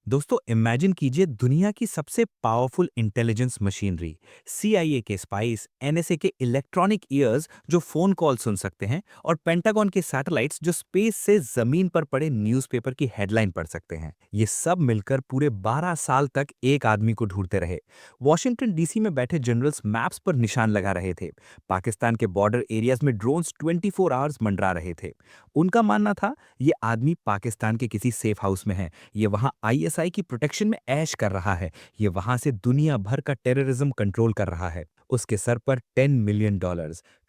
दोस्तों इमेजिन कीजिए दुनिया की सबसे पावरफुल इंटेलिजेंस मशीनरी, सीआईए के स्पाइस, एनएसए के इलेक्ट्रॉनिक ईयर्स जो फोन कॉल सुन सकते हैं और पेंटागन के सैटेलाइट्स जो स्पेस से जमीन पर पड़े न्यूज़पेपर की हेडलाइन पढ़ सकते हैं। ये सब मिलकर पूरे 12 साल तक एक आदमी को ढूंढते रहे। वॉशिंगटन डीसी में बैठे जनरल्स मैप्स पर निशान लगा रहे थे। पाकिस्तान के बॉर्डर एरियाज में ड्रोन्स 24 आवर्स मंडरा रहे थे। उनका मानना था ये आदमी पाकिस्तान के किसी सेफ हाउस में है, ये वहां आईएसआई की प्रोटेक्शन में ऐश कर रहा है, ये वहां से दुनिया भर का टेररिज्म कंट्रोल कर रहा है। उसके सर पर $10 मिलियन,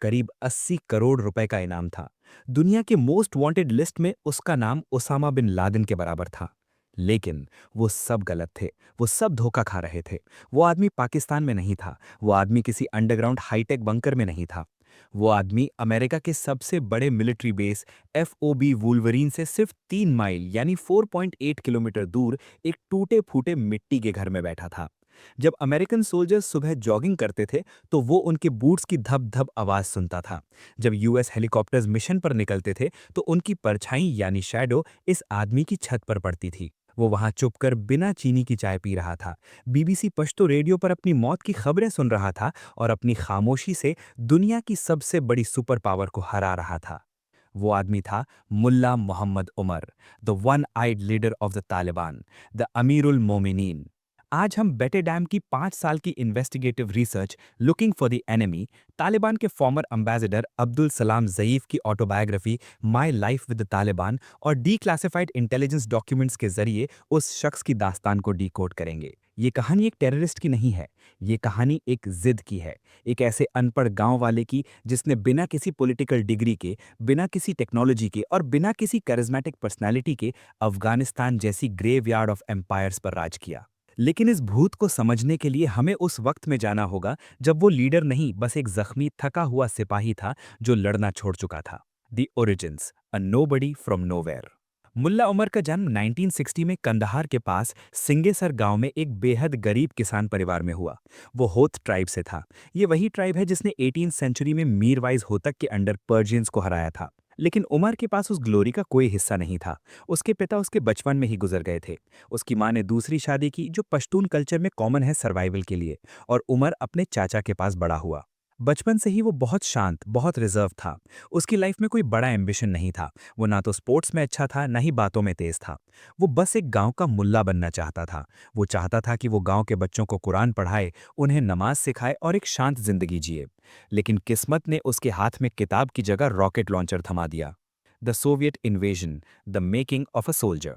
करीब 80 करोड़ रुपए का इनाम था। दुनिया के मोस्ट वांटेड लिस्ट में उसका नाम ओसामा बिन लादेन के बराबर था। लेकिन वो सब गलत थे, वो सब धोखा खा रहे थे। वो आदमी पाकिस्तान में नहीं था, वो आदमी किसी अंडरग्राउंड हाईटेक बंकर में नहीं था। वो आदमी अमेरिका के सबसे बड़े मिलिट्री बेस एफओबी वुल्वरीन से सिर्फ 3 माइल यानी 4.8 किलोमीटर दूर एक टूटे फूटे मिट्टी के घर में बैठा था। जब अमेरिकन सोल्जर्स सुबह जॉगिंग करते थे तो वो उनके बूट्स की धप धप आवाज सुनता था। जब यूएस हेलीकॉप्टर्स मिशन पर निकलते थे तो उनकी परछाई यानी शैडो इस आदमी की छत पर पड़ती थी। वो वहां चुपकर बिना चीनी की चाय पी रहा था, बीबीसी पश्तो रेडियो पर अपनी मौत की खबरें सुन रहा था और अपनी खामोशी से दुनिया की सबसे बड़ी सुपर पावर को हरा रहा था। वो आदमी था Mullah Mohammad Omar, the one eyed leader of the Taliban, the Amirul Momineen. आज हम बेटे डैम की 5 साल की investigative research looking for the enemy, Taliban के फॉर्मर एम्बेसडर अब्दुल सलाम ज़ईफ की autobiography my life with the Taliban और डीक्लासिफाइड इंटेलिजेंस डॉक्यूमेंट्स के जरिए उस शख्स की दास्तान को डीकोड करेंगे। ये कहानी एक टेररिस्ट की नहीं है, ये कहानी एक जिद की है। एक ऐसे अनपढ़ गांव वाले की जिसने बिना किसी पॉलिटिकल डिग्री के, बिना किसी टेक्नोलॉजी के और बिना किसी करिज्मेटिक पर्सनैलिटी के अफगानिस्तान जैसी ग्रेवयार्ड ऑफ एम्पायर्स पर राज किया। लेकिन इस भूत को समझने के लिए हमें उस वक्त में जाना होगा जब वो लीडर नहीं, बस एक जख्मी थका हुआ सिपाही था जो लड़ना छोड़ चुका था। The origins, a nobody from nowhere. Mullah Omar का जन्म 1960 में कंदहार के पास सिंगेसर गांव में एक बेहद गरीब किसान परिवार में हुआ। वो होथ ट्राइब से था। ये वही ट्राइब है जिसने 18th सेंचुरी में मीरवाइज होतक के अंडर पर्जियंस को हराया था। लेकिन उमर के पास उस ग्लोरी का कोई हिस्सा नहीं था। उसके पिता उसके बचपन में ही गुजर गए थे। उसकी माँ ने दूसरी शादी की जो पश्तून कल्चर में कॉमन है सर्वाइवल के लिए, और उमर अपने चाचा के पास बड़ा हुआ। बचपन से ही वो बहुत शांत, बहुत रिजर्व था। उसकी लाइफ में कोई बड़ा एम्बिशन नहीं था। वो ना तो स्पोर्ट्स में अच्छा था, ना ही बातों में तेज था। वो बस एक गांव का मुल्ला बनना चाहता था। वो चाहता था कि वो गांव के बच्चों को कुरान पढ़ाए, उन्हें नमाज सिखाए और एक शांत जिंदगी जिए। लेकिन किस्मत ने उसके हाथ में किताब की जगह रॉकेट लॉन्चर थमा दिया। The Soviet invasion, the making of a soldier.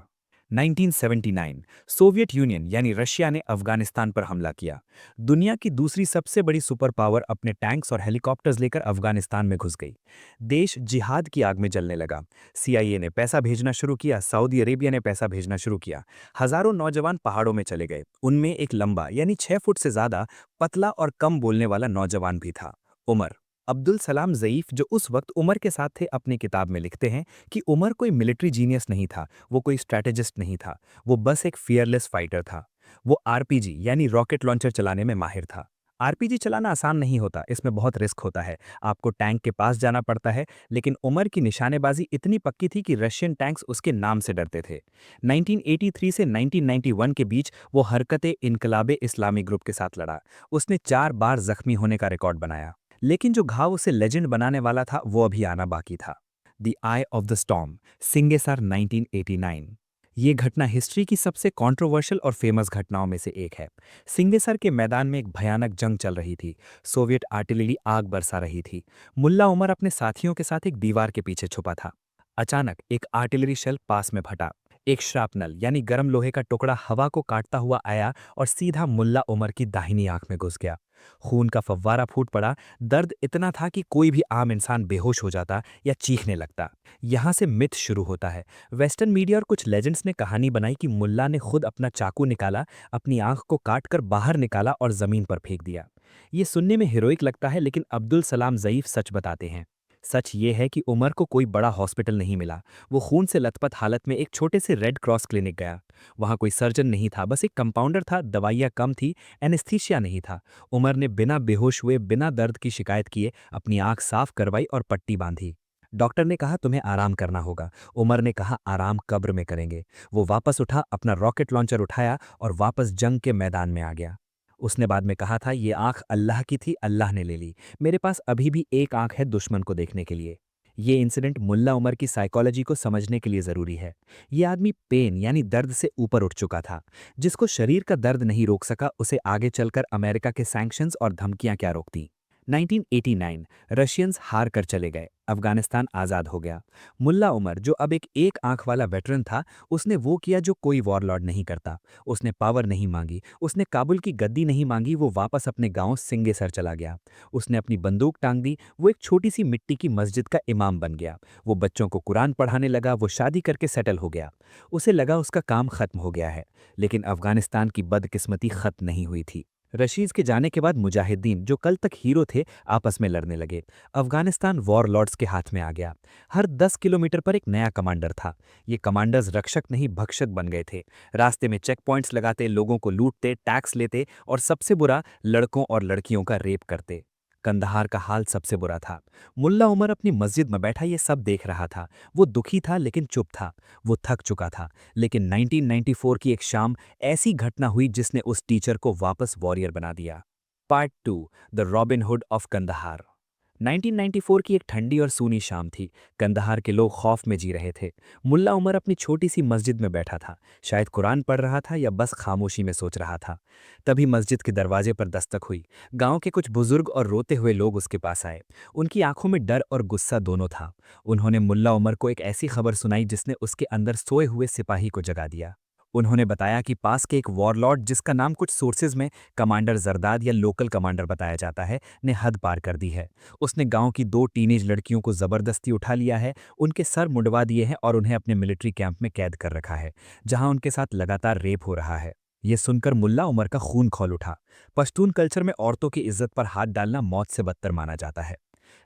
1979 Soviet union यानी रशिया ने अफगानिस्तान पर हमला किया। दुनिया की दूसरी सबसे बड़ी सुपर पावर अपने टैंक्स और हेलीकॉप्टर्स लेकर अफगानिस्तान में घुस गई। देश जिहाद की आग में जलने लगा। सीआईए ने पैसा भेजना शुरू किया, सऊदी अरेबिया ने पैसा भेजना शुरू किया। हजारों नौजवान पहाड़ों में चले गए। उनमें एक लंबा यानी 6 फुट से ज्यादा, पतला और कम बोलने वाला नौजवान भी था, उमर। अब्दुल सलाम ज़ईफ जो उस वक्त उमर के साथ थे अपनी किताब में लिखते हैं कि उमर कोई मिलिट्री जीनियस नहीं था, वो कोई स्ट्रैटेजिस्ट नहीं था, वो बस एक फियरलेस फाइटर था। वो आरपीजी यानी रॉकेट लॉन्चर चलाने में माहिर था। आरपीजी चलाना आसान नहीं होता, इसमें बहुत रिस्क होता है। आपको टैंक के पास जाना पड़ता है। लेकिन उमर की निशानेबाजी इतनी पक्की थी कि रशियन टैंक्स उसके नाम से डरते थे। 1983 से 1991 के बीच वो हरकते इनकलाबे इस्लामी ग्रुप के साथ लड़ा। उसने 4 बार जख्मी होने का रिकॉर्ड बनाया। लेकिन जो घाव उसे लेजेंड बनाने वाला था वो अभी आना बाकी था। The eye of the storm, Singesar 1989। ये घटना हिस्ट्री की सबसे कंट्रोवर्शियल और फेमस घटनाओं में से एक है। सिंगेसर के मैदान में एक भयानक जंग चल रही थी। सोवियत आर्टिलरी आग बरसा रही थी। मुल्ला उमर अपने साथियों के साथ एक दीवार के पीछे छुपा था। अचानक एक आर्टिलरी शेल पास में फटा। एक श्रापनल यानी गर्म लोहे का टुकड़ा हवा को काटता हुआ आया और सीधा मुल्ला उमर की दाहिनी आंख में घुस गया। खून का फव्वारा फूट पड़ा। दर्द इतना था कि कोई भी आम इंसान बेहोश हो जाता या चीखने लगता। यहाँ से मिथ शुरू होता है। वेस्टर्न मीडिया और कुछ लेजेंड्स ने कहानी बनाई कि मुल्ला ने खुद अपना चाकू निकाला, अपनी आंख को काटकर बाहर निकाला और जमीन पर फेंक दिया। ये सुनने में हीरोइक लगता है, लेकिन अब्दुल सलाम ज़ईफ सच बताते हैं। सच ये है कि उमर को कोई बड़ा हॉस्पिटल नहीं मिला। वो खून से लथपथ हालत में एक छोटे से रेड क्रॉस क्लिनिक गया। वहाँ कोई सर्जन नहीं था, बस एक कंपाउंडर था, दवाइयाँ कम थी, एनेस्थीसिया नहीं था। उमर ने बिना बेहोश हुए, बिना दर्द की शिकायत किए अपनी आंख साफ करवाई और पट्टी बांधी। डॉक्टर ने कहा तुम्हें आराम करना होगा। उमर ने कहा आराम कब्र में करेंगे। वो वापस उठा, अपना रॉकेट लॉन्चर उठाया और वापस जंग के मैदान में आ गया। उसने बाद में कहा था ये आंख अल्लाह की थी, अल्लाह ने ले ली। मेरे पास अभी भी एक आंख है दुश्मन को देखने के लिए। ये इंसिडेंट मुल्ला उमर की साइकोलॉजी को समझने के लिए ज़रूरी है। ये आदमी पेन यानी दर्द से ऊपर उठ चुका था। जिसको शरीर का दर्द नहीं रोक सका, उसे आगे चलकर अमेरिका के सैंक्शंस और धमकियां क्या रोकती। 1989 रशियंस हार कर चले गए, अफगानिस्तान आज़ाद हो गया। मुल्ला उमर जो अब एक आंख वाला वेटरन था, उसने वो किया जो कोई वॉरलॉर्ड नहीं करता। उसने पावर नहीं मांगी, उसने काबुल की गद्दी नहीं मांगी, वो वापस अपने गांव सिंगेसर चला गया। उसने अपनी बंदूक टांग दी, वो एक छोटी सी मिट्टी की मस्जिद का इमाम बन गया। वो बच्चों को कुरान पढ़ाने लगा, वो शादी करके सेटल हो गया। उसे लगा उसका काम खत्म हो गया है। लेकिन अफगानिस्तान की बदकिस्मती खत्म नहीं हुई थी। रशीद के जाने के बाद मुजाहिदीन जो कल तक हीरो थे, आपस में लड़ने लगे। अफगानिस्तान वॉरलॉर्ड्स के हाथ में आ गया। हर 10 किलोमीटर पर एक नया कमांडर था। ये कमांडर्स रक्षक नहीं भक्षक बन गए थे। रास्ते में चेक पॉइंट्स लगाते, लोगों को लूटते, टैक्स लेते और सबसे बुरा, लड़कों और लड़कियों का रेप करते। कंदहार का हाल सबसे बुरा था। मुल्ला उमर अपनी मस्जिद में बैठा ये सब देख रहा था। वो दुखी था लेकिन चुप था। वो थक चुका था। लेकिन 1994 की एक शाम ऐसी घटना हुई जिसने उस टीचर को वापस वॉरियर बना दिया। Part 2, the robin hood of Kandahar. 1994 की एक ठंडी और सूनी शाम थी। कंदहार के लोग खौफ में जी रहे थे। मुल्ला उमर अपनी छोटी सी मस्जिद में बैठा था। शायद कुरान पढ़ रहा था या बस खामोशी में सोच रहा था। तभी मस्जिद के दरवाजे पर दस्तक हुई। गांव के कुछ बुजुर्ग और रोते हुए लोग उसके पास आए। उनकी आंखों में डर और गुस्सा दोनों था। उन्होंने मुल्ला उमर को एक ऐसी खबर सुनाई जिसने उसके अंदर सोए हुए सिपाही को जगा दिया। उन्होंने बताया कि पास के एक वॉरलॉर्ड, जिसका नाम कुछ सोर्सेज में कमांडर जरदाद या लोकल कमांडर बताया जाता है, ने हद पार कर दी है। उसने गांव की 2 टीनेज लड़कियों को जबरदस्ती उठा लिया है, उनके सर मुंडवा दिए हैं और उन्हें अपने मिलिट्री कैंप में कैद कर रखा है, जहां उनके साथ लगातार रेप हो रहा है। ये सुनकर मुल्ला उमर का खून खौल उठा। पश्तून कल्चर में औरतों की इज्जत पर हाथ डालना मौत से बदतर माना जाता है।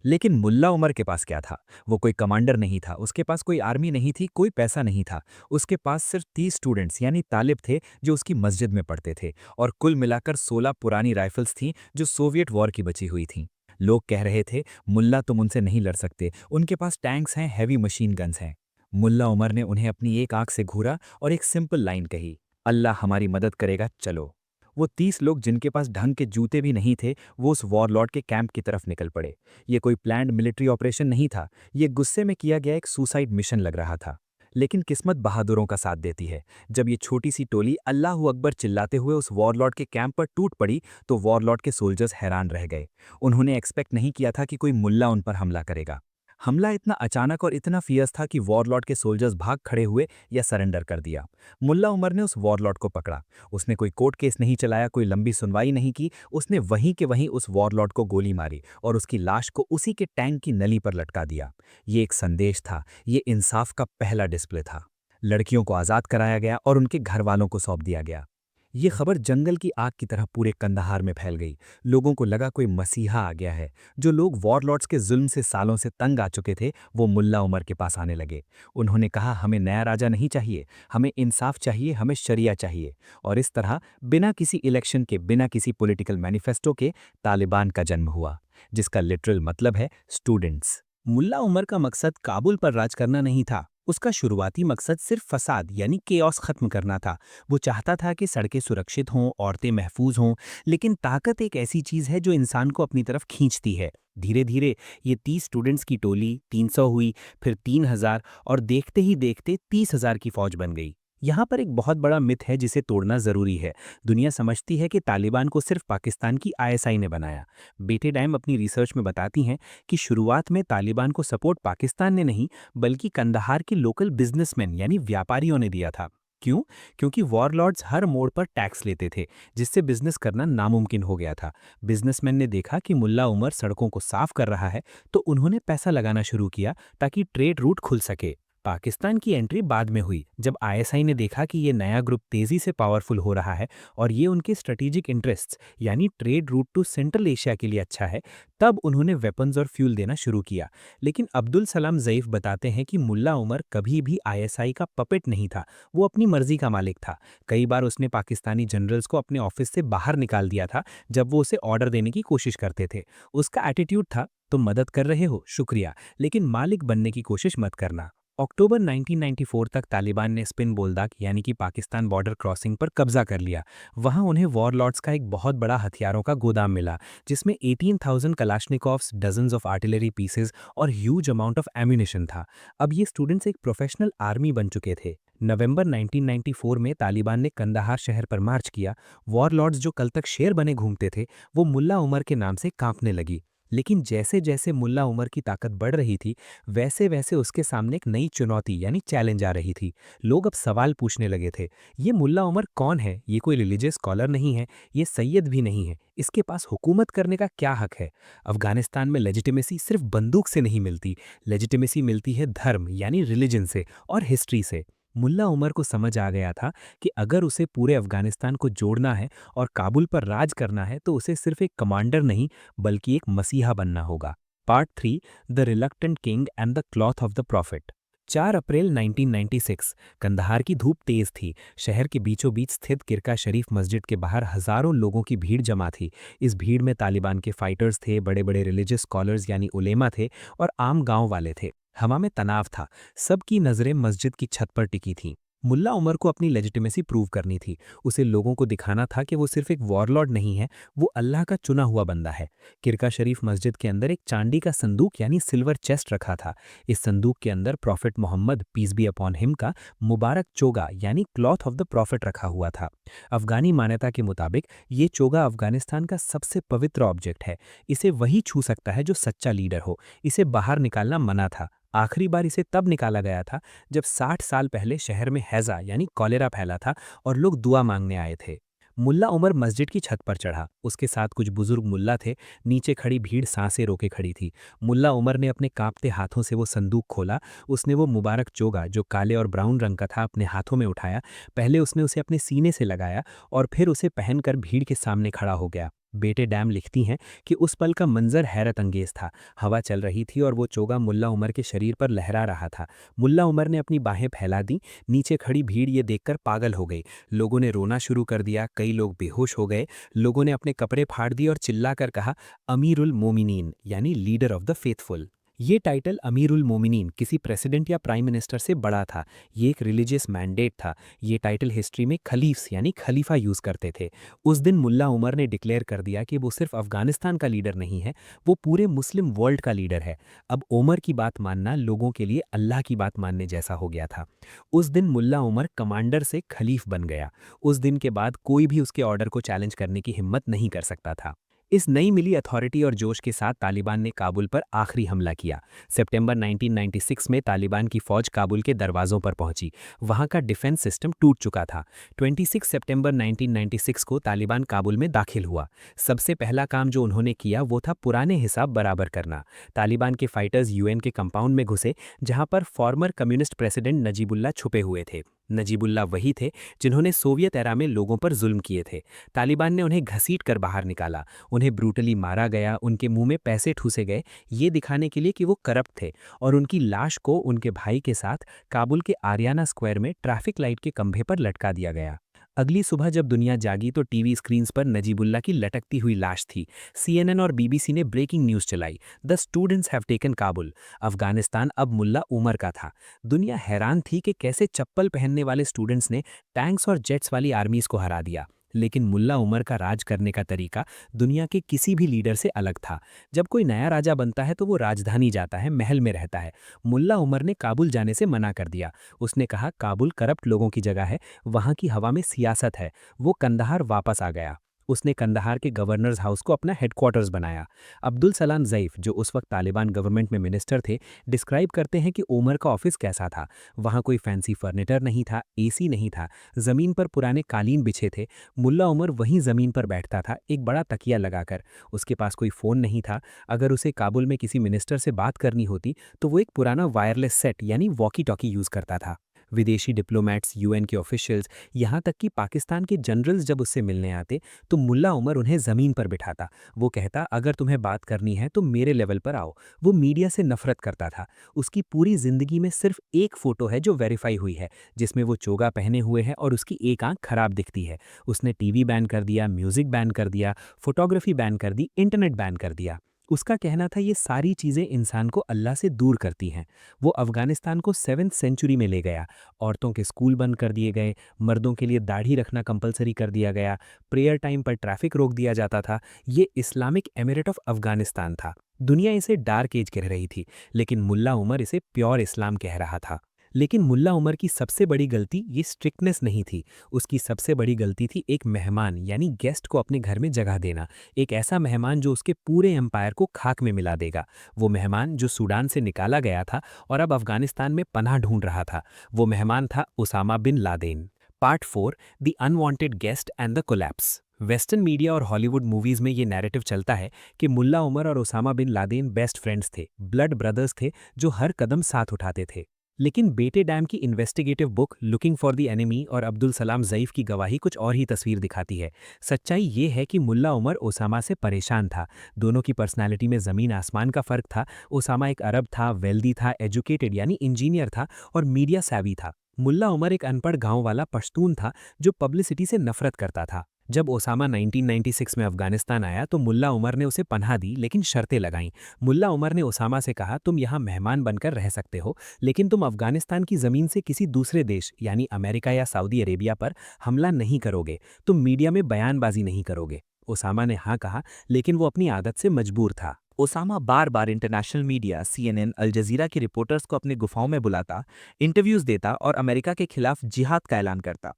लेकिन मुल्ला उमर के पास क्या था? वो कोई कमांडर नहीं था, उसके पास कोई आर्मी नहीं थी, कोई पैसा नहीं था। उसके पास सिर्फ 30 स्टूडेंट्स यानी तालिब थे जो उसकी मस्जिद में पढ़ते थे, और कुल मिलाकर 16 पुरानी राइफल्स थीं जो सोवियत वॉर की बची हुई थीं। लोग कह रहे थे, मुल्ला तुम उनसे नहीं लड़ सकते, उनके पास टैंक्स हैं, हैवी मशीन गन्स हैं। मुल्ला उमर ने उन्हें अपनी एक आंख से घूरा और एक सिंपल लाइन कही, अल्लाह हमारी मदद करेगा, चलो। वो 30 लोग जिनके पास ढंग के जूते भी नहीं थे, वो उस वॉरलॉर्ड के कैंप की तरफ निकल पड़े। ये कोई प्लान्ड मिलिट्री ऑपरेशन नहीं था, ये गुस्से में किया गया एक सुसाइड मिशन लग रहा था। लेकिन किस्मत बहादुरों का साथ देती है। जब ये छोटी सी टोली अल्लाहू अकबर चिल्लाते हुए उस वॉरलॉर्ड के कैंप पर टूट पड़ी, तो वॉरलॉर्ड के सोल्जर्स हैरान रह गए। उन्होंने एक्सपेक्ट नहीं किया था कि कोई मुल्ला उन पर हमला करेगा। हमला इतना अचानक और इतना फियर्स था कि वॉरलॉर्ड के सोल्जर्स भाग खड़े हुए या सरेंडर कर दिया। मुल्ला उमर ने उस वॉरलॉर्ड को पकड़ा। उसने कोई कोर्ट केस नहीं चलाया, कोई लंबी सुनवाई नहीं की। उसने वहीं के वहीं उस वॉरलॉर्ड को गोली मारी और उसकी लाश को उसी के टैंक की नली पर लटका दिया। ये एक संदेश था, ये इंसाफ का पहला डिस्प्ले था। लड़कियों को आज़ाद कराया गया और उनके घर वालों को सौंप दिया गया। ये खबर जंगल की आग की तरह पूरे कंदहार में फैल गई। लोगों को लगा कोई मसीहा आ गया है। जो लोग वॉरलॉर्ड्स के जुल्म से सालों से तंग आ चुके थे, वो मुल्ला उमर के पास आने लगे। उन्होंने कहा, हमें नया राजा नहीं चाहिए, हमें इंसाफ चाहिए, हमें शरिया चाहिए। और इस तरह बिना किसी इलेक्शन के, बिना किसी पॉलिटिकल मैनिफेस्टो के तालिबान का जन्म हुआ, जिसका लिटरल मतलब है स्टूडेंट्स। मुल्ला उमर का मकसद काबुल पर राज करना नहीं था। उसका शुरुआती मकसद सिर्फ फसाद यानी केओस खत्म करना था। वो चाहता था कि सड़कें सुरक्षित हों, औरतें महफूज हों। लेकिन ताकत एक ऐसी चीज़ है जो इंसान को अपनी तरफ खींचती है। धीरे धीरे ये 30 स्टूडेंट्स की टोली 300 हुई, फिर 3000, और देखते ही देखते 30,000 की फौज बन गई। यहाँ पर एक बहुत बड़ा मिथ है जिसे तोड़ना ज़रूरी है। दुनिया समझती है कि तालिबान को सिर्फ पाकिस्तान की आईएसआई ने बनाया। बेटे डैम अपनी रिसर्च में बताती हैं कि शुरुआत में तालिबान को सपोर्ट पाकिस्तान ने नहीं, बल्कि कंदहार के लोकल बिजनेसमैन यानी व्यापारियों ने दिया था। क्यों? क्योंकि वॉरलॉर्ड्स हर मोड़ पर टैक्स लेते थे, जिससे बिजनेस करना नामुमकिन हो गया था। बिजनेसमैन ने देखा कि मुल्ला उमर सड़कों को साफ कर रहा है, तो उन्होंने पैसा लगाना शुरू किया ताकि ट्रेड रूट खुल सके। पाकिस्तान की एंट्री बाद में हुई, जब आईएसआई ने देखा कि ये नया ग्रुप तेजी से पावरफुल हो रहा है और ये उनके स्ट्रेटेजिक इंटरेस्ट्स यानी trade route to central Asia के लिए अच्छा है। तब उन्होंने वेपन्स और फ्यूल देना शुरू किया। लेकिन अब्दुल सलाम ज़ईफ बताते हैं कि मुल्ला उमर कभी भी आईएसआई का पपेट नहीं था, वो अपनी मर्जी का मालिक था। कई बार उसने पाकिस्तानी जनरल्स को अपने ऑफिस से बाहर निकाल दिया था जब वो उसे ऑर्डर देने की कोशिश करते थे। उसका एटीट्यूड था, तुम मदद कर रहे हो, शुक्रिया, लेकिन मालिक बनने की कोशिश मत करना। अक्टूबर 1994 तक तालिबान ने स्पिन बोलदाक यानी कि पाकिस्तान बॉर्डर क्रॉसिंग पर कब्जा कर लिया। वहां उन्हें वॉरलॉर्ड्स का एक बहुत बड़ा हथियारों का गोदाम मिला, जिसमें 18,000 कलाशनिकोव्स, डजन्स ऑफ आर्टिलरी पीसेस और ह्यूज अमाउंट ऑफ एम्यूनेशन था। अब ये स्टूडेंट्स एक प्रोफेशनल आर्मी बन चुके थे। नवंबर 1994 में तालिबान ने कंदाहार शहर पर मार्च किया। वॉरलॉर्ड्स जो कल तक शेर बने घूमते थे, वो मुल्ला उमर के नाम से कांपने लगी। लेकिन जैसे जैसे मुल्ला उमर की ताकत बढ़ रही थी, वैसे वैसे उसके सामने एक नई चुनौती यानी चैलेंज आ रही थी। लोग अब सवाल पूछने लगे थे, ये मुल्ला उमर कौन है? ये कोई रिलीजियस स्कॉलर नहीं है, ये सैयद भी नहीं है, इसके पास हुकूमत करने का क्या हक है? अफगानिस्तान में लेजिटिमेसी सिर्फ बंदूक से नहीं मिलती, लेजिटिमेसी मिलती है धर्म यानी रिलीजन से और हिस्ट्री से। मुल्ला उमर को समझ आ गया था कि अगर उसे पूरे अफगानिस्तान को जोड़ना है और काबुल पर राज करना है, तो उसे सिर्फ एक कमांडर नहीं बल्कि एक मसीहा बनना होगा। Part 3, the reluctant king and the cloth of the profit. 4 अप्रैल 1996। कंदहार की धूप तेज थी। शहर के बीचों बीच स्थित किरका शरीफ मस्जिद के बाहर हजारों लोगों की भीड़ जमा थी। इस भीड़ में तालिबान के फाइटर्स थे, बड़े बड़े रिलीजियस स्कॉलर्स यानी उलेमा थे और आम गांव वाले थे। हवा में तनाव था। सबकी नजरें मस्जिद की छत पर टिकी थीं। मुल्ला उमर को अपनी लेजिटिमेसी प्रूव करनी थी। उसे लोगों को दिखाना था कि वो सिर्फ एक वॉरलॉर्ड नहीं है, वो अल्लाह का चुना हुआ बंदा है। किरका शरीफ मस्जिद के अंदर एक चांदी का संदूक यानी सिल्वर चेस्ट रखा था। इस संदूक के अंदर prophet Mohammad peace be upon him का मुबारक चोगा यानी क्लॉथ ऑफ द प्रॉफिट रखा हुआ था। अफगानी मान्यता के मुताबिक ये चोगा अफगानिस्तान का सबसे पवित्र ऑब्जेक्ट है। इसे वही छू सकता है जो सच्चा लीडर हो। इसे बाहर निकालना मना था। आखिरी बार इसे तब निकाला गया था जब 60 साल पहले शहर में हैजा यानी कॉलेरा फैला था और लोग दुआ मांगने आए थे। मुल्ला उमर मस्जिद की छत पर चढ़ा। उसके साथ कुछ बुजुर्ग मुल्ला थे। नीचे खड़ी भीड़ सांसें रोके खड़ी थी। मुल्ला उमर ने अपने कांपते हाथों से वो संदूक खोला। उसने वो मुबारक चोगा जो काले और ब्राउन रंग का था अपने हाथों में उठाया। पहले उसने उसे अपने सीने से लगाया और फिर उसे पहनकर भीड़ के सामने खड़ा हो गया। बेटे डैम लिखती हैं कि उस पल का मंजर हैरत अंगेज था। हवा चल रही थी और वो चोगा मुल्ला उमर के शरीर पर लहरा रहा था। मुल्ला उमर ने अपनी बाहें फैला दी। नीचे खड़ी भीड़ ये देखकर पागल हो गई। लोगों ने रोना शुरू कर दिया, कई लोग बेहोश हो गए। लोगों ने अपने कपड़े फाड़ दिए और चिल्लाकर कहा, अमीरुल मोमिनीन यानी लीडर ऑफ द फेथफुल। ये टाइटल अमीरुल मोमिनीन किसी प्रेसिडेंट या प्राइम मिनिस्टर से बड़ा था। ये एक रिलीजियस मैंडेट था। ये टाइटल हिस्ट्री में खलीफ्स यानी खलीफा यूज करते थे। उस दिन मुल्ला उमर ने डिक्लेयर कर दिया कि वो सिर्फ अफगानिस्तान का लीडर नहीं है, वो पूरे मुस्लिम वर्ल्ड का लीडर है। अब उमर की बात मानना लोगों के लिए अल्लाह की बात मानने जैसा हो गया था। उस दिन मुल्ला उमर कमांडर से खलीफ बन गया। उस दिन के बाद कोई भी उसके ऑर्डर को चैलेंज करने की हिम्मत नहीं कर सकता था। इस नई मिली अथॉरिटी और जोश के साथ तालिबान ने काबुल पर आखिरी हमला किया। सितंबर 1996 में तालिबान की फौज काबुल के दरवाजों पर पहुंची। वहां का डिफेंस सिस्टम टूट चुका था। 26 सितंबर 1996 को तालिबान काबुल में दाखिल हुआ। सबसे पहला काम जो उन्होंने किया वो था पुराने हिसाब बराबर करना। तालिबान के फाइटर्स यूएन के कंपाउंड में घुसे, जहां पर फॉर्मर कम्युनिस्ट प्रेसिडेंट नजीबुल्लाह छुपे हुए थे। नजीबुल्लाह वही थे जिन्होंने सोवियत एरा में लोगों पर जुल्म किए थे। तालिबान ने उन्हें घसीट कर बाहर निकाला। उन्हें ब्रूटली मारा गया, उनके मुंह में पैसे ठूसे गए, ये दिखाने के लिए कि वो करप्ट थे, और उनकी लाश को उनके भाई के साथ काबुल के आरियाना स्क्वायर में ट्रैफिक लाइट के खंभे पर लटका दिया गया। अगली सुबह जब दुनिया जागी तो टीवी स्क्रीन्स पर नजीबुल्लाह की लटकती हुई लाश थी। सीएनएन और बीबीसी ने ब्रेकिंग न्यूज़ चलाई, the students have taken Kabul. Afghanistan अब मुल्ला उमर का था। दुनिया हैरान थी कि कैसे चप्पल पहनने वाले स्टूडेंट्स ने टैंक्स और जेट्स वाली आर्मीज को हरा दिया। लेकिन मुल्ला उमर का राज करने का तरीका दुनिया के किसी भी लीडर से अलग था। जब कोई नया राजा बनता है तो वो राजधानी जाता है, महल में रहता है। मुल्ला उमर ने काबुल जाने से मना कर दिया। उसने कहा काबुल करप्ट लोगों की जगह है, वहाँ की हवा में सियासत है। वो कंदहार वापस आ गया। उसने कंदहार के गवर्नर्स हाउस को अपना हेडक्वार्टर्स बनाया। अब्दुल सलाम ज़ैफ, जो उस वक्त तालिबान गवर्नमेंट में मिनिस्टर थे, डिस्क्राइब करते हैं कि उमर का ऑफिस कैसा था। वहाँ कोई फैंसी फर्नीचर नहीं था, एसी नहीं था, ज़मीन पर पुराने कालीन बिछे थे। मुल्ला उमर वहीं ज़मीन पर बैठता था, एक बड़ा तकिया लगाकर। उसके पास कोई फ़ोन नहीं था। अगर उसे काबुल में किसी मिनिस्टर से बात करनी होती तो वो एक पुराना वायरलेस सेट यानी वॉकी टॉकी यूज़ करता था। विदेशी डिप्लोमैट्स, यूएन के ऑफिशियल्स, यहाँ तक कि पाकिस्तान के जनरल्स जब उससे मिलने आते तो मुल्ला उमर उन्हें ज़मीन पर बिठाता। वो कहता, अगर तुम्हें बात करनी है तो मेरे लेवल पर आओ। वो मीडिया से नफरत करता था। उसकी पूरी ज़िंदगी में सिर्फ एक फ़ोटो है जो वेरीफाई हुई है, जिसमें वो चोगा पहने हुए है और उसकी एक आंख खराब दिखती है। उसने टीवी बैन कर दिया, म्यूज़िक बैन कर दिया, फोटोग्राफी बैन कर दी, इंटरनेट बैन कर दिया। उसका कहना था ये सारी चीज़ें इंसान को अल्लाह से दूर करती हैं। वो अफ़गानिस्तान को 7th सेंचुरी में ले गया। औरतों के स्कूल बंद कर दिए गए, मर्दों के लिए दाढ़ी रखना कंपल्सरी कर दिया गया, प्रेयर टाइम पर ट्रैफ़िक रोक दिया जाता था। ये इस्लामिक एमिरेट ऑफ अफ़गानिस्तान था। दुनिया इसे डार्क एज कह रही थी, लेकिन मुल्ला उमर इसे प्योर इस्लाम कह रहा था। लेकिन मुल्ला उमर की सबसे बड़ी गलती ये स्ट्रिक्टनेस नहीं थी। उसकी सबसे बड़ी गलती थी एक मेहमान यानी गेस्ट को अपने घर में जगह देना। एक ऐसा मेहमान जो उसके पूरे एम्पायर को खाक में मिला देगा। वो मेहमान जो सूडान से निकाला गया था और अब अफगानिस्तान में पनाह ढूंढ रहा था। वो मेहमान था Osama bin Laden. Part 4, the unwanted guest and the collapse. Western media और हॉलीवुड मूवीज में ये नैरेटिव चलता है कि मुल्ला उमर और Osama bin Laden best friends थे, ब्लड ब्रदर्स थे जो हर कदम साथ उठाते थे। लेकिन बेटे डैम की investigative book looking for the enemy और अब्दुल सलाम ज़ईफ़ की गवाही कुछ और ही तस्वीर दिखाती है। सच्चाई ये है कि मुल्ला उमर ओसामा से परेशान था। दोनों की पर्सनालिटी में ज़मीन आसमान का फ़र्क था। ओसामा एक अरब था, वेल्दी था, एजुकेटेड यानी इंजीनियर था और मीडिया सैवी था। मुल्ला उमर एक अनपढ़ गांव वाला पश्तून था जो पब्लिसिटी से नफरत करता था। जब ओसामा 1996 में अफगानिस्तान आया तो मुल्ला उमर ने उसे पनाह दी, लेकिन शर्तें लगाईं। मुल्ला उमर ने ओसामा से कहा, तुम यहाँ मेहमान बनकर रह सकते हो, लेकिन तुम अफगानिस्तान की ज़मीन से किसी दूसरे देश यानी अमेरिका या सऊदी अरेबिया पर हमला नहीं करोगे। तुम मीडिया में बयानबाजी नहीं करोगे। ओसामा ने हाँ कहा, लेकिन वो अपनी आदत से मजबूर था। ओसामा बार बार international media, CNN, Al Jazeera के रिपोर्टर्स को अपने गुफाओं में बुलाता, इंटरव्यूज देता और अमेरिका के खिलाफ जिहाद का ऐलान करता।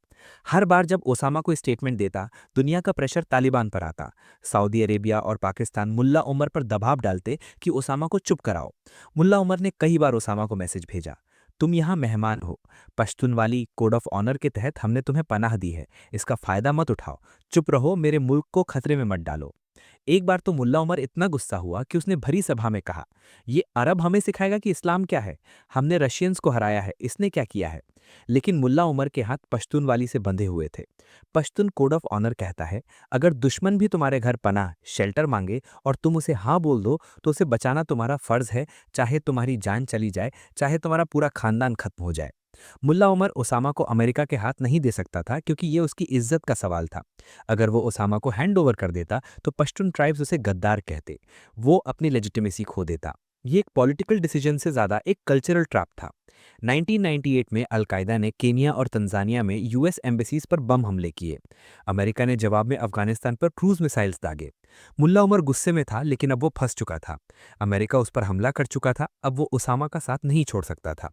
हर बार जब ओसामा को स्टेटमेंट देता, दुनिया का प्रेशर तालिबान पर आता। सऊदी अरेबिया और पाकिस्तान मुल्ला उमर पर दबाव डालते कि ओसामा को चुप कराओ। मुल्ला उमर ने कई बार ओसामा को मैसेज भेजा, तुम यहाँ मेहमान हो, पश्तूनवाली कोड ऑफ ऑनर के तहत हमने तुम्हें पनाह दी है, इसका फायदा मत उठाओ, चुप रहो, मेरे मुल्क को खतरे में मत डालो। एक बार तो मुल्ला उमर इतना गुस्सा हुआ कि उसने भरी सभा में कहा, ये अरब हमें सिखाएगा कि इस्लाम क्या है। हमने रशियंस को हराया है, इसने क्या किया है। लेकिन मुल्ला उमर के हाथ पश्तून वाली से बंधे हुए थे। पश्तून कोड ऑफ ऑनर कहता है, अगर दुश्मन भी तुम्हारे घर पनाह शेल्टर मांगे और तुम उसे हाँ बोल दो तो उसे बचाना तुम्हारा फर्ज है, चाहे तुम्हारी जान चली जाए, चाहे तुम्हारा पूरा खानदान खत्म हो जाए। मुल्ला उमर ओसामा को अमेरिका के हाथ नहीं दे सकता था क्योंकि ये उसकी इज्जत का सवाल था। अगर वो ओसामा को हैंड ओवर कर देता तो पश्तून ट्राइब्स उसे गद्दार कहते। वो अपनी लेजिटिमेसी खो देता। ये एक पॉलिटिकल डिसीजन से ज़्यादा एक कल्चरल ट्रैप था। 1998 में अलकायदा ने केनिया और तंजानिया में यूएस एम्बेसीज पर बम हमले किए। अमेरिका ने जवाब में अफगानिस्तान पर क्रूज मिसाइल्स दागे। मुल्ला उमर गुस्से में था, लेकिन अब वो फंस चुका था। अमेरिका उस पर हमला कर चुका था, अब वो उसामा का साथ नहीं छोड़ सकता था।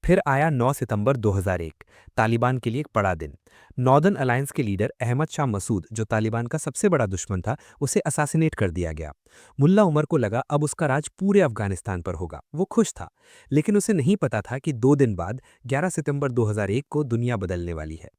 फिर आया 9 सितंबर 2001, तालिबान के लिए एक बड़ा दिन। नॉर्दर्न अलायंस के लीडर अहमद शाह मसूद, जो तालिबान का सबसे बड़ा दुश्मन था, उसे असासिनेट कर दिया गया। मुल्ला उमर को लगा अब उसका राज पूरे अफगानिस्तान पर होगा। वो खुश था, लेकिन उसे नहीं पता था कि 2 दिन बाद 11 सितंबर 2001 को दुनिया बदलने वाली है।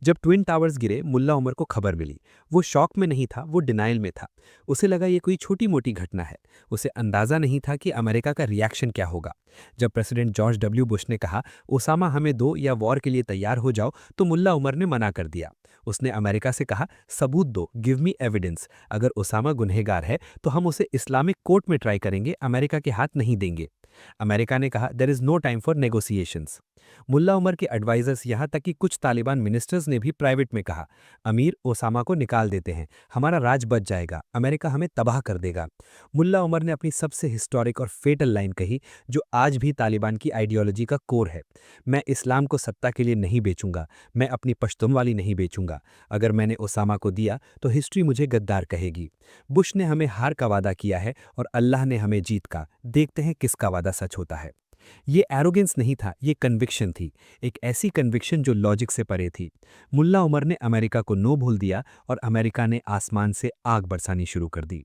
जब ट्विन टावर्स गिरे, मुल्ला उमर को खबर मिली। वो शॉक में नहीं था, वो डिनाइल में था। उसे लगा ये कोई छोटी मोटी घटना है। उसे अंदाजा नहीं था कि अमेरिका का रिएक्शन क्या होगा। जब प्रेसिडेंट जॉर्ज डब्ल्यू बुश ने कहा, ओसामा हमें दो या वॉर के लिए तैयार हो जाओ, तो मुल्ला उमर ने मना कर दिया। उसने अमेरिका से कहा, सबूत दो, गिव मी एविडेंस। अगर ओसामा गुनहगार है तो हम उसे इस्लामिक कोर्ट में ट्राई करेंगे, अमेरिका के हाथ नहीं देंगे। अमेरिका ने कहा, there is no time for negotiations. Mullah Omar के एडवाइजर्स, यहाँ तक कि कुछ तालिबान मिनिस्टर्स ने भी प्राइवेट में कहा, अमीर ओसामा को निकाल देते हैं, हमारा राज बच जाएगा, अमेरिका हमें तबाह कर देगा। मुल्ला उमर ने अपनी सबसे हिस्टोरिक और फेटल लाइन कही, जो आज भी तालिबान की आइडियोलॉजी का कोर है, मैं इस्लाम को सत्ता के लिए नहीं बेचूंगा, मैं अपनी पश्तूनवाली नहीं बेचूंगा। अगर मैंने ओसामा को दिया तो हिस्ट्री मुझे गद्दार कहेगी। बुश ने हमें हार का वादा किया है और अल्लाह ने हमें जीत का। देखते हैं किसका वादा सच होता है। ये एरोगेंस नहीं था, ये कन्विक्शन थी। एक ऐसी कन्विक्शन जो लॉजिक से परे थी। मुल्ला उमर ने अमेरिका को नो बोल दिया और अमेरिका ने आसमान से आग बरसानी शुरू कर दी।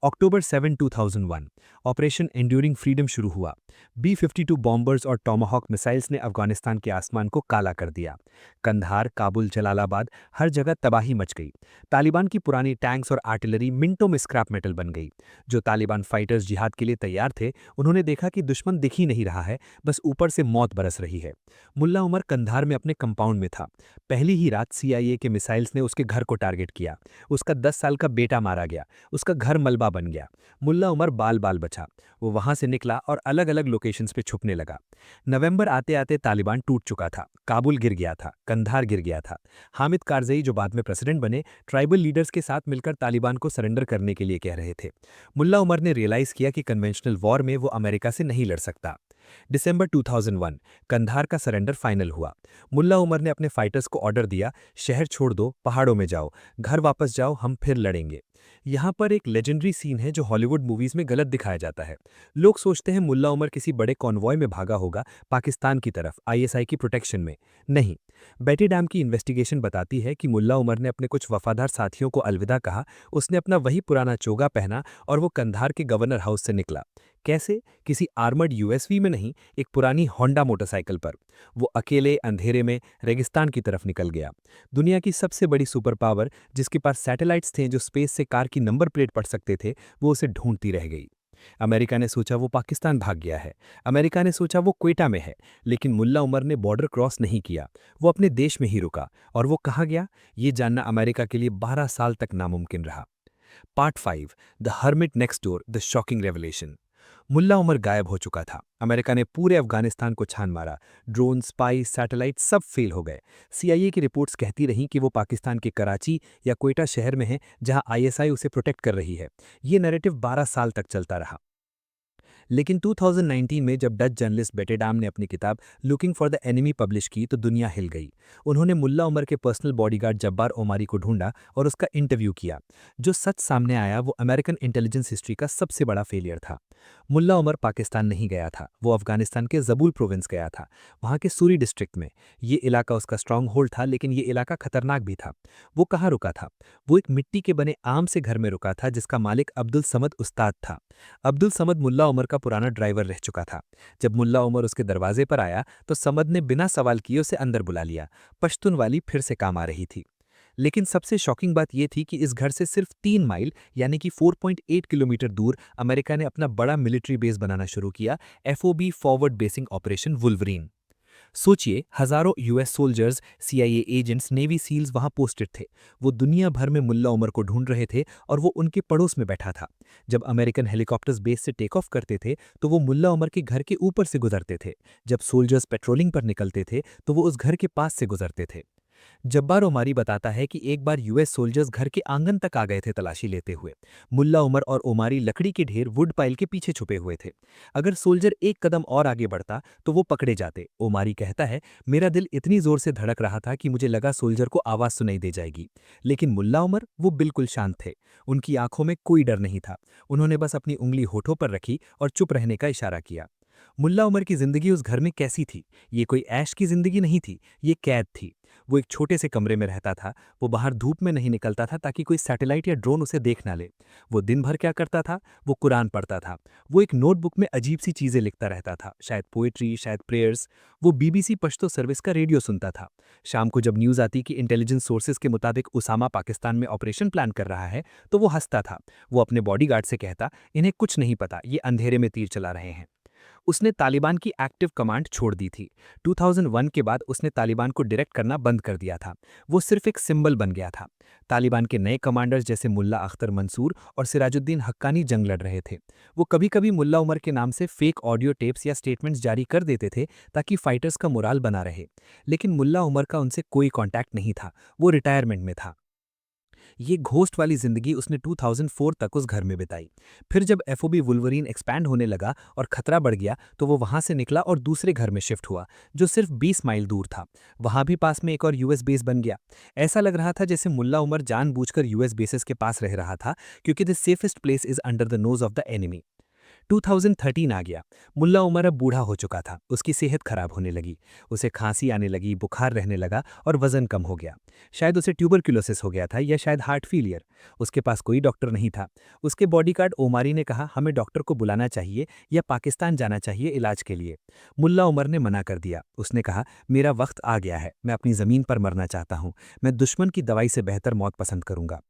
अक्टूबर 7, 2001, ऑपरेशन एंड्यूरिंग फ्रीडम शुरू हुआ। B-52 बॉम्बर्स और टॉमाहॉक मिसाइल्स ने अफगानिस्तान के आसमान को काला कर दिया। कंधार, काबुल, जलालाबाद, हर जगह तबाही मच गई। तालिबान की पुरानी टैंक्स और आर्टिलरी मिनटों में स्क्रैप मेटल बन गई। जो तालिबान फाइटर्स जिहाद के लिए तैयार थे, उन्होंने देखा कि दुश्मन दिख ही नहीं रहा है, बस ऊपर से मौत बरस रही है। मुल्ला उमर कंधार में अपने कंपाउंड में था। पहली ही रात CIA के मिसाइल्स ने उसके घर को टारगेट किया। उसका 10 साल का बेटा मारा गया, उसका घर मलबा बन गया। मुल्ला उमर बाल बाल बचा। वो वहां से निकला और अलग अलग लोकेशंस पे छुपने लगा। नवंबर आते आते तालिबान टूट चुका था, काबुल गिर गया था, कंधार गिर गया था। हामिद कारज़ई जो बाद में प्रेसिडेंट बने, ट्राइबल लीडर्स के साथ मिलकर तालिबान को सरेंडर करने के लिए कह रहे थे। मुल्ला उमर ने रियलाइज़ किया कि कन्वेंशनल वॉर में वो अमेरिका से नहीं लड़ सकता। दिसंबर 2001 कंधार का सरेंडर फाइनल हुआ। मुल्ला उमर ने अपने फाइटर्स को ऑर्डर दिया, शहर छोड़ दो, पहाड़ों में जाओ, घर वापस जाओ, हम फिर लड़ेंगे। यहाँ पर एक लेजेंडरी सीन है जो हॉलीवुड मूवीज में गलत दिखाया जाता है। लोग सोचते हैं मुल्ला उमर किसी बड़े कॉन्वॉय में भागा होगा पाकिस्तान की तरफ आईएसआई की प्रोटेक्शन में। नहीं, बेटी डैम की इन्वेस्टिगेशन बताती है कि मुल्ला उमर ने अपने कुछ वफादार साथियों को अलविदा कहा, उसने अपना वही पुराना चोगा पहना और वो कंधार के गवर्नर हाउस से निकला। कैसे? किसी आर्मर्ड यूएसवी में नहीं, एक पुरानी होंडा मोटरसाइकिल पर। वो अकेले अंधेरे में रेगिस्तान की तरफ निकल गया। दुनिया की सबसे बड़ी सुपर पावर, जिसके पास सैटेलाइट्स थे जो स्पेस से कार की नंबर प्लेट पढ़ सकते थे, वो उसे ढूंढती रह गई। अमेरिका ने सोचा वो पाकिस्तान भाग गया है, अमेरिका ने सोचा वो क्वेटा में है, लेकिन मुल्ला उमर ने बॉर्डर क्रॉस नहीं किया। वो अपने देश में ही रुका। और वो कहाँ गया, ये जानना अमेरिका के लिए 12 साल तक नामुमकिन रहा। Part 5, the hermit next door, the shocking revelation. Mullah Omar गायब हो चुका था। अमेरिका ने पूरे अफगानिस्तान को छान मारा। ड्रोन, स्पाई, सैटेलाइट सब फेल हो गए। सीआईए की रिपोर्ट्स कहती रहीं कि वो पाकिस्तान के कराची या क्वेटा शहर में है, जहां आईएसआई उसे प्रोटेक्ट कर रही है। ये नैरेटिव 12 साल तक चलता रहा। लेकिन 2019 में जब डच जर्नलिस्ट बेटे डाम ने अपनी किताब looking for the enemy publish की तो दुनिया हिल गई। उन्होंने मुल्ला उमर के पर्सनल बॉडीगार्ड जब्बार ओमारी को ढूंढा और उसका इंटरव्यू किया। जो सच सामने आया वो अमेरिकन इंटेलिजेंस हिस्ट्री का सबसे बड़ा फेलियर था। मुल्ला उमर पाकिस्तान नहीं गया था, वो अफगानिस्तान के जबूल प्रोविंस गया था, वहाँ के सूरी डिस्ट्रिक्ट में। ये इलाका उसका स्ट्रांग होल्ड था, लेकिन ये इलाका खतरनाक भी था। वो कहाँ रुका था? वो एक मिट्टी के बने आम से घर में रुका था जिसका मालिक अब्दुल समद उस्ताद था। अब्दुल समद मुल्ला उमर का पुराना ड्राइवर रह चुका था। जब मुल्ला उमर उसके दरवाजे पर आया तो समद ने बिना सवाल किए उसे अंदर बुला लिया। पश्तून वाली फिर से काम आ रही थी। लेकिन सबसे शॉकिंग बात यह थी कि इस घर से सिर्फ 3 माइल यानी कि 4.8 किलोमीटर दूर अमेरिका ने अपना बड़ा मिलिट्री बेस बनाना शुरू किया, FOB forward basing operation wolverine. सोचिए, हजारों US soldiers, CIA agents, navy seals वहां पोस्टेड थे। वो दुनिया भर में मुल्ला उमर को ढूंढ रहे थे और वो उनके पड़ोस में बैठा था। जब अमेरिकन हेलीकॉप्टर्स बेस से टेक ऑफ करते थे तो वो मुल्ला उमर के घर के ऊपर से गुजरते थे। जब सोल्जर्स पेट्रोलिंग पर निकलते थे तो वो उस घर के पास से गुजरते थे। जब्बार ओमारी बताता है कि एक बार यूएस सोल्जर्स घर के आंगन तक आ गए थे तलाशी लेते हुए। मुल्ला उमर और ओमारी लकड़ी के ढेर वुड पाइल के पीछे छुपे हुए थे। अगर सोल्जर एक कदम और आगे बढ़ता तो वो पकड़े जाते। ओमारी कहता है, मेरा दिल इतनी जोर से धड़क रहा था कि मुझे लगा सोल्जर को आवाज सुनाई दे जाएगी। लेकिन मुल्ला उमर वो बिल्कुल शांत थे। उनकी आंखों में कोई डर नहीं था। उन्होंने बस अपनी उंगली होठों पर रखी और चुप रहने का इशारा किया। मुल्ला उमर की जिंदगी उस घर में कैसी थी? ये कोई ऐश की जिंदगी नहीं थी, ये कैद थी। वो एक छोटे से कमरे में रहता था। वो बाहर धूप में नहीं निकलता था ताकि कोई सैटेलाइट या ड्रोन उसे देख ना ले। वो दिन भर क्या करता था? वो कुरान पढ़ता था। वो एक नोटबुक में अजीब सी चीजें लिखता रहता था, शायद पोएट्री, शायद प्रेयर्स। वो बीबीसी पश्तो सर्विस का रेडियो सुनता था। शाम को जब न्यूज आती कि इंटेलिजेंस सोर्सेज के मुताबिक उसामा पाकिस्तान में ऑपरेशन प्लान कर रहा है तो वो हंसता था। वो अपने बॉडीगार्ड से कहता, इन्हें कुछ नहीं पता, ये अंधेरे में तीर चला रहे हैं। उसने तालिबान की एक्टिव कमांड छोड़ दी थी। 2001 के बाद उसने तालिबान को डायरेक्ट करना बंद कर दिया था। वो सिर्फ एक सिंबल बन गया था। तालिबान के नए कमांडर्स जैसे मुल्ला अख्तर मंसूर और सिराजुद्दीन हक्कानी जंग लड़ रहे थे। वो कभी कभी मुल्ला उमर के नाम से फेक ऑडियो टेप्स या स्टेटमेंट्स जारी कर देते थे ताकि फाइटर्स का मोराल बना रहे। लेकिन मुल्ला उमर का उनसे कोई कॉन्टैक्ट नहीं था। वो रिटायरमेंट में था। ये घोस्ट वाली जिंदगी उसने 2004 तक उस घर में बिताई। फिर जब एफओबी वुल्वरीन एक्सपैंड होने लगा और खतरा बढ़ गया तो वो वहां से निकला और दूसरे घर में शिफ्ट हुआ जो सिर्फ 20 माइल दूर था। वहां भी पास में एक और यूएस बेस बन गया। ऐसा लग रहा था जैसे मुल्ला उमर जानबूझकर यूएस बेसेस के पास रह रहा था, क्योंकि the safest place is under the nose of the enemy. 2013 आ गया। मुल्ला उमर अब बूढ़ा हो चुका था। उसकी सेहत खराब होने लगी। उसे खांसी आने लगी, बुखार रहने लगा और वजन कम हो गया। शायद उसे ट्यूबरक्यूलोसिस हो गया था या शायद हार्ट फेलियर। उसके पास कोई डॉक्टर नहीं था। उसके बॉडीगार्ड ओमारी ने कहा, हमें डॉक्टर को बुलाना चाहिए या पाकिस्तान जाना चाहिए इलाज के लिए। मुल्ला उमर ने मना कर दिया। उसने कहा, मेरा वक्त आ गया है, मैं अपनी ज़मीन पर मरना चाहता हूँ। मैं दुश्मन की दवाई से बेहतर मौत पसंद करूंगा।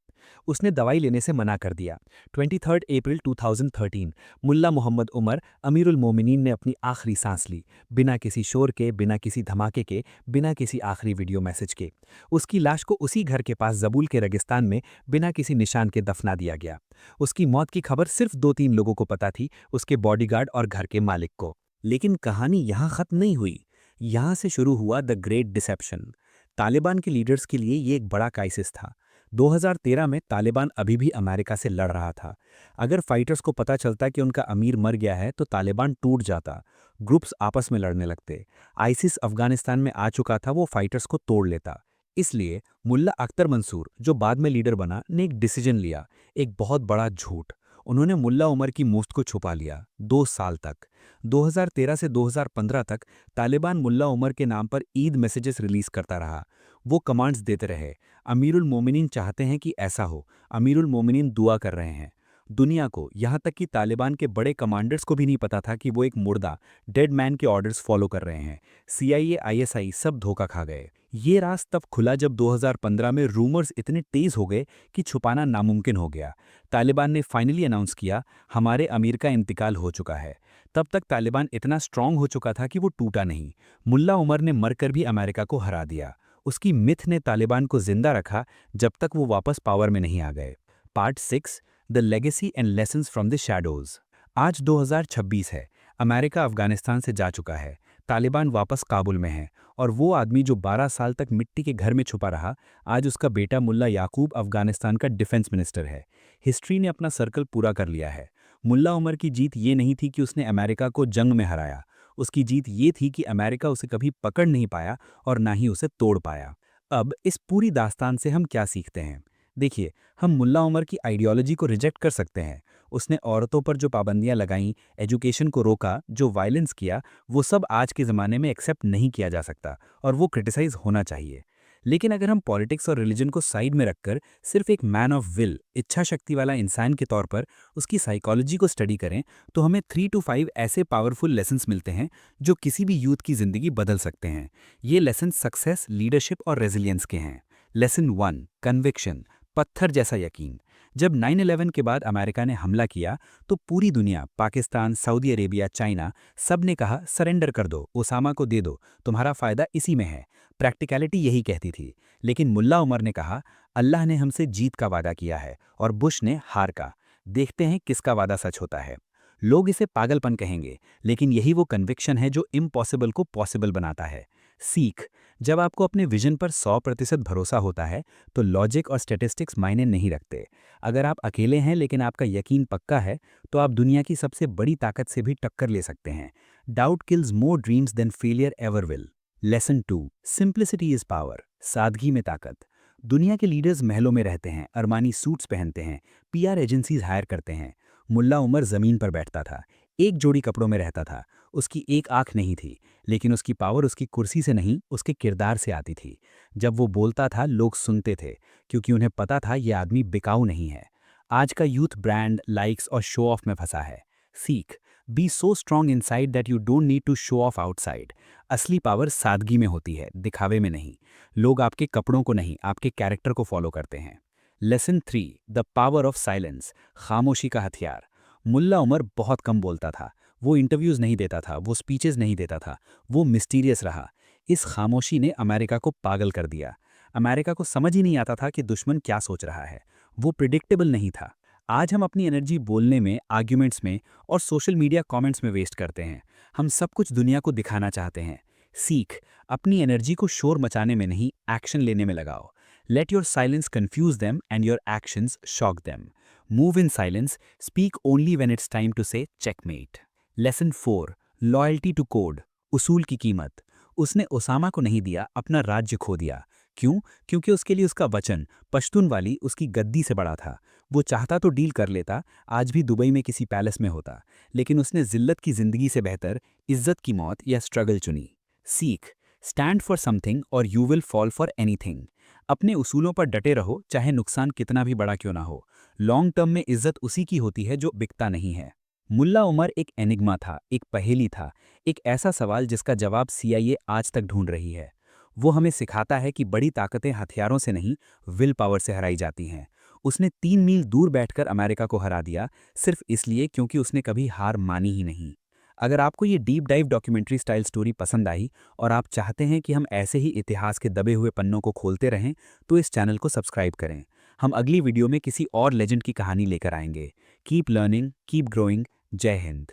उसने दवाई लेने से मना कर दिया। 23 अप्रैल 2013 मुल्ला मोहम्मद उमर अमीरुल मोमिनीन ने अपनी आखिरी सांस ली, बिना किसी शोर के, बिना किसी धमाके के, बिना किसी आखिरी वीडियो मैसेज के। उसकी लाश को उसी घर के पास जबूल के रेगिस्तान में बिना किसी निशान के दफना दिया गया। उसकी मौत की खबर सिर्फ 2-3 लोगों को पता थी, उसके बॉडीगार्ड और घर के मालिक को। लेकिन कहानी यहाँ खत्म नहीं हुई। यहाँ से शुरू हुआ द ग्रेट डिसेप्शन। तालिबान के लीडर्स के लिए ये एक बड़ा क्राइसिस था। 2013 में तालिबान अभी भी अमेरिका से लड़ रहा था। अगर फाइटर्स को पता चलता कि उनका अमीर मर गया है तो तालिबान टूट जाता, ग्रुप्स आपस में लड़ने लगते। आईसिस अफगानिस्तान में आ चुका था, वो फाइटर्स को तोड़ लेता। इसलिए मुल्ला अख्तर मंसूर, जो बाद में लीडर बना, ने एक डिसीजन लिया, एक बहुत बड़ा झूठ। उन्होंने मुल्ला उमर की मोस्त को छुपा लिया 2 साल तक। 2013 से 2015 तक तालिबान मुल्ला उमर के नाम पर ईद मैसेजेस रिलीज करता रहा। वो कमांड्स देते रहे, अमीरुल मोमिनीन चाहते हैं कि ऐसा हो, अमीरुल मोमिनीन दुआ कर रहे हैं। दुनिया को, यहाँ तक कि तालिबान के बड़े कमांडर्स को भी नहीं पता था कि वो एक मुर्दा, डेड मैन के ऑर्डर्स फॉलो कर रहे हैं। CIA, ISI सब धोखा खा गए। ये राज तब खुला जब 2015 में रूमर्स इतने तेज हो गए कि छुपाना नामुमकिन हो गया। तालिबान ने फाइनली अनाउंस किया, हमारे अमीर का इंतकाल हो चुका है। तब तक तालिबान इतना स्ट्रांग हो चुका था कि वो टूटा नहीं। मुल्ला उमर ने मरकर भी अमेरिका को हरा दिया। उसकी मिथ ने तालिबान को जिंदा रखा जब तक वो वापस पावर में नहीं आ गए। Part 6, the legacy and lessons from the shadows. आज 2026 है। अमेरिका अफगानिस्तान से जा चुका है। तालिबान वापस काबुल में है, और वो आदमी जो 12 साल तक मिट्टी के घर में छुपा रहा, आज उसका बेटा मुल्ला याकूब अफगानिस्तान का डिफेंस मिनिस्टर है। हिस्ट्री ने अपना सर्कल पूरा कर लिया है। मुल्ला उमर की जीत ये नहीं थी कि उसने अमेरिका को जंग में हराया, उसकी जीत ये थी कि अमेरिका उसे कभी पकड़ नहीं पाया और ना ही उसे तोड़ पाया। अब इस पूरी दास्तान से हम क्या सीखते हैं? देखिए, हम मुल्ला उमर की आइडियोलॉजी को रिजेक्ट कर सकते हैं। उसने औरतों पर जो पाबंदियां लगाईं, एजुकेशन को रोका, जो वायलेंस किया, वो सब आज के ज़माने में एक्सेप्ट नहीं किया जा सकता और वो क्रिटिसाइज होना चाहिए। लेकिन अगर हम पॉलिटिक्स और रिलीजन को साइड में रखकर सिर्फ एक मैन ऑफ विल, इच्छा शक्ति वाला इंसान के तौर पर उसकी साइकोलॉजी को स्टडी करें, तो हमें 3 to 5 ऐसे पावरफुल लेसन्स मिलते हैं जो किसी भी यूथ की ज़िंदगी बदल सकते हैं। ये लेसन सक्सेस, लीडरशिप और रेजिलियंस के हैं। लेसन 1, कन्विक्शन, पत्थर जैसा यकीन। जब 9/11 के बाद अमेरिका ने हमला किया तो पूरी दुनिया, पाकिस्तान, सऊदी अरेबिया, चाइना, सब ने कहा सरेंडर कर दो, ओसामा को दे दो, तुम्हारा फायदा इसी में है। प्रैक्टिकलिटी यही कहती थी। लेकिन मुल्ला उमर ने कहा, अल्लाह ने हमसे जीत का वादा किया है और बुश ने हार का। देखते हैं किसका वादा सच होता है। लोग इसे पागलपन कहेंगे, लेकिन यही वो कन्विक्शन है जो इम्पॉसिबल को पॉसिबल बनाता है। सीख, जब आपको अपने विजन पर 100% भरोसा होता है तो लॉजिक और स्टैटिस्टिक्स मायने नहीं रखते। अगर आप अकेले हैं लेकिन आपका यकीन पक्का है, तो आप दुनिया की सबसे बड़ी ताकत से भी टक्कर ले सकते हैं। Doubt kills more dreams than failure ever will. Lesson 2, simplicity is power, सादगी में ताकत। दुनिया के लीडर्स महलों में रहते हैं, अरमानी सूट्स पहनते हैं, PR एजेंसीज हायर करते हैं। मुल्ला उमर जमीन पर बैठता था, एक जोड़ी कपड़ों में रहता था, उसकी एक आंख नहीं थी, लेकिन उसकी पावर उसकी कुर्सी से नहीं, उसके किरदार से आती थी। जब वो बोलता था, लोग सुनते थे, क्योंकि उन्हें पता था ये आदमी बिकाऊ नहीं है। आज का यूथ ब्रांड, लाइक्स और शो ऑफ में फंसा है। सीख, be so strong inside that you don't need to show off outside. असली पावर सादगी में होती है, दिखावे में नहीं। लोग आपके कपड़ों को नहीं, आपके कैरेक्टर को फॉलो करते हैं। Lesson 3, the power of silence, खामोशी का हथियार। मुल्ला उमर बहुत कम बोलता था, वो इंटरव्यूज़ नहीं देता था, वो स्पीचेस नहीं देता था, वो मिस्टीरियस रहा। इस खामोशी ने अमेरिका को पागल कर दिया। अमेरिका को समझ ही नहीं आता था कि दुश्मन क्या सोच रहा है। वो प्रिडिक्टेबल नहीं था। आज हम अपनी एनर्जी बोलने में, आर्ग्यूमेंट्स में और सोशल मीडिया कमेंट्स में वेस्ट करते हैं। हम सब कुछ दुनिया को दिखाना चाहते हैं। सीख, अपनी एनर्जी को शोर मचाने में नहीं, एक्शन लेने में लगाओ। Let your silence confuse them and your actions shock them. Move in silence, speak only when it's time to say checkmate. Lesson 4, loyalty to code, उसूल की कीमत। उसने ओसामा को नहीं दिया, अपना राज्य खो दिया। क्यों? क्योंकि उसके लिए उसका वचन, पश्तून वाली उसकी गद्दी से बड़ा था। वो चाहता तो डील कर लेता, आज भी दुबई में किसी पैलेस में होता, लेकिन उसने जिल्लत की जिंदगी से बेहतर इज्जत की मौत या स्ट्रगल चुनी। सीख, स्टैंड फॉर समथिंग और you will fall for anything. अपने उसूलों पर डटे रहो, चाहे नुकसान कितना भी बड़ा क्यों ना हो। लॉन्ग टर्म में इज्जत उसी की होती है जो बिकता नहीं है। मुल्ला उमर एक एनिग्मा था, एक पहेली था, एक ऐसा सवाल जिसका जवाब CIA आज तक ढूंढ रही है। वो हमें सिखाता है कि बड़ी ताकतें हथियारों से नहीं, विल पावर से हराई जाती हैं। उसने 3 मील दूर बैठकर अमेरिका को हरा दिया, सिर्फ इसलिए क्योंकि उसने कभी हार मानी ही नहीं। अगर आपको ये deep dive documentary style story पसंद आई और आप चाहते हैं कि हम ऐसे ही इतिहास के दबे हुए पन्नों को खोलते रहें, तो इस चैनल को सब्सक्राइब करें। हम अगली वीडियो में किसी और लेजेंड की कहानी लेकर आएंगे। Keep learning, keep growing. जय हिंद।